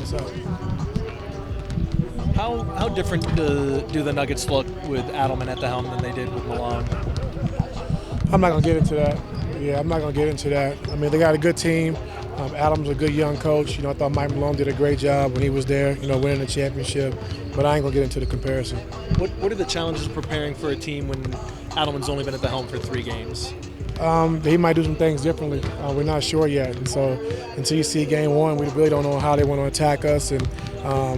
So. How different do the Nuggets look with Adelman at the helm than they did with Malone? I'm not going to get into that. Yeah, I'm not going to get into that. I mean, they got a good team. Adam's a good young coach. I thought Mike Malone did a great job when he was there, winning the championship. But I ain't going to get into the comparison. What are the challenges of preparing for a team when Adelman's only been at the helm for 3 games? He might do some things differently. We're not sure yet. And so until you see game 1, we really don't know how they want to attack us and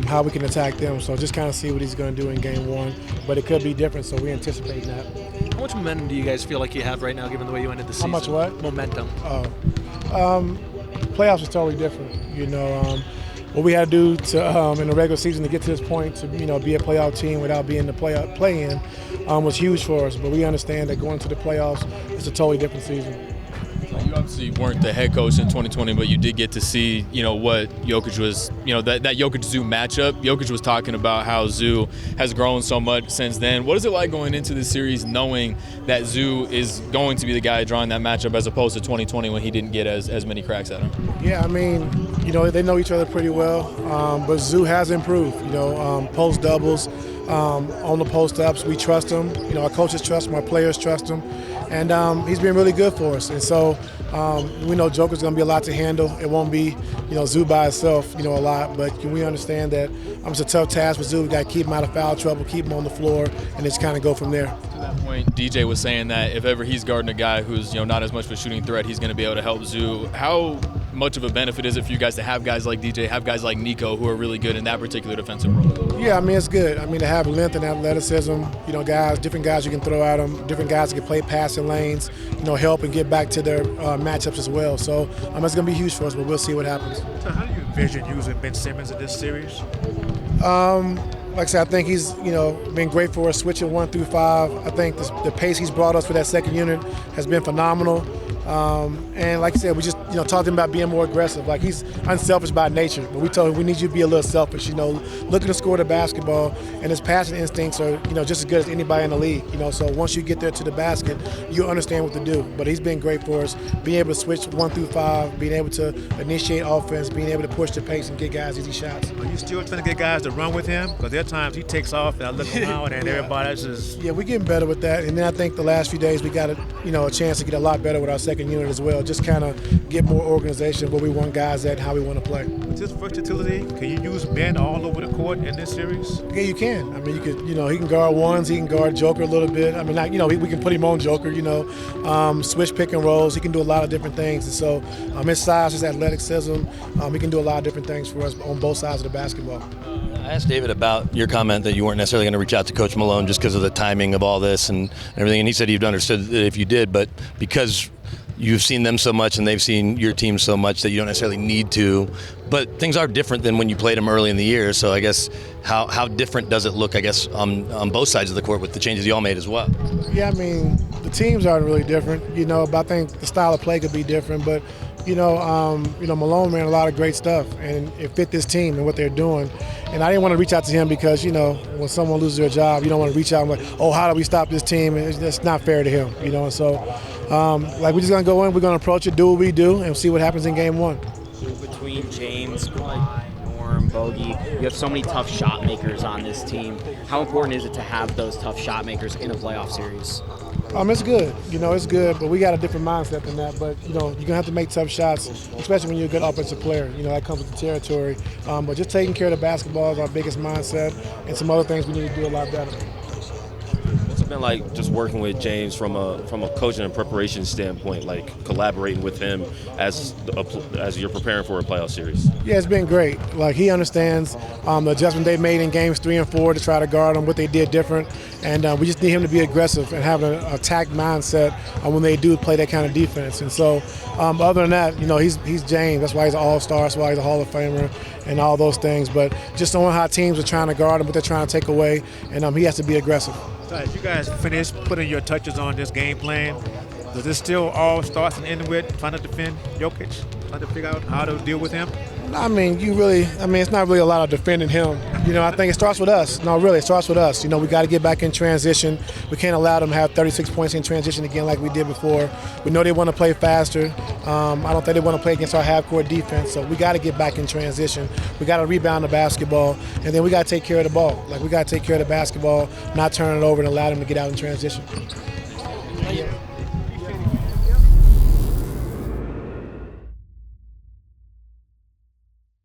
how we can attack them. So just kind of see what he's going to do in game 1. But it could be different, so we anticipate that. How much momentum do you guys feel like you have right now, given the way you ended the season? How much what? Momentum. Playoffs is totally different. What we had to do to in the regular season to get to this point to be a playoff team without being the play-in was huge for us. But we understand that going to the playoffs is a totally different season. You obviously weren't the head coach in 2020, but you did get to see, what Jokic was, that Jokic-Zoo matchup. Jokic was talking about how Zoo has grown so much since then. What is it like going into this series knowing that Zoo is going to be the guy drawing that matchup as opposed to 2020 when he didn't get as many cracks at him? Yeah, I mean, they know each other pretty well, but Zoo has improved, post doubles, on the post-ups. We trust him. Our coaches trust him, our players trust him. And he's been really good for us. And so we know Joker's going to be a lot to handle. It won't be, Zoo by itself, a lot. But we understand that it's a tough task for Zoo. We got to keep him out of foul trouble, keep him on the floor, and just kind of go from there. To that point, DJ was saying that if ever he's guarding a guy who's, not as much of a shooting threat, he's going to be able to help Zoo. How much of a benefit is it for you guys to have guys like DJ, have guys like Nico who are really good in that particular defensive role? Yeah, I mean, it's good. I mean, to have length and athleticism, different guys you can throw at them, different guys that can play passing lanes, help and get back to their matchups as well. So it's going to be huge for us, but we'll see what happens. So how do you envision using Ben Simmons in this series? Like I said, I think he's, been great for us, switching 1 through 5. I think the pace he's brought us for that second unit has been phenomenal. And like I said, we just, talked to him about being more aggressive. Like, he's unselfish by nature, but we told him we need you to be a little selfish, looking to score the basketball, and his passing instincts are, just as good as anybody in the league, so once you get there to the basket, you understand what to do. But he's been great for us, being able to switch 1 through 5, being able to initiate offense, being able to push the pace and get guys easy shots. Are you still trying to get guys to run with him? Because there are times he takes off and I look around and everybody else is... Yeah, we're getting better with that. And then I think the last few days we got a chance to get a lot better with our second unit as well. Just kind of get more organization where we want guys at and how we want to play. With his versatility, can you use Ben all over the court in this series? Yeah, you can. I mean, you could, he can guard ones, he can guard Joker a little bit. I mean, we can put him on Joker, switch pick and rolls. He can do a lot of different things. And so his size, his athleticism, he can do a lot of different things for us on both sides of the basketball. I asked David about your comment that you weren't necessarily going to reach out to Coach Malone just because of the timing of all this and everything. And he said you've understood that if you did, but because you've seen them so much and they've seen your team so much that you don't necessarily need to. But things are different than when you played them early in the year. So I guess how different does it look, I guess, on both sides of the court with the changes you all made as well? Yeah, I mean, the teams aren't really different, but I think the style of play could be different. But, Malone ran a lot of great stuff, and it fit this team and what they're doing. And I didn't want to reach out to him because, when someone loses their job, you don't want to reach out and how do we stop this team? And it's not fair to him, And so, we're just going to go in, we're going to approach it, do what we do, and see what happens in game 1. Between James, Norm, Bogey, you have so many tough shot makers on this team. How important is it to have those tough shot makers in a playoff series? It's good. It's good, but we got a different mindset than that. But, you're going to have to make tough shots, especially when you're a good offensive player. That comes with the territory. But just taking care of the basketball is our biggest mindset, and some other things we need to do a lot better. What's it been like just working with James from a coaching and preparation standpoint, like collaborating with him as you're preparing for a playoff series? Yeah, it's been great. He understands the adjustment they made in games 3 and 4 to try to guard him, what they did different. And we just need him to be aggressive and have an attack mindset when they do play that kind of defense. And so other than that, he's James. That's why he's an all-star. That's why he's a Hall of Famer and all those things. But just knowing how teams are trying to guard him, what they're trying to take away, and he has to be aggressive. So as you guys finish putting your touches on this game plan, does this still all starts and end with trying to defend Jokic, trying to figure out how to deal with him? I mean, it's not really a lot of defending him. I think it starts with us. No, really, it starts with us. We got to get back in transition. We can't allow them to have 36 points in transition again like we did before. We know they want to play faster. I don't think they want to play against our half-court defense, so we got to get back in transition. We got to rebound the basketball, and then we got to take care of the ball. We got to take care of the basketball, not turn it over and allow them to get out in transition.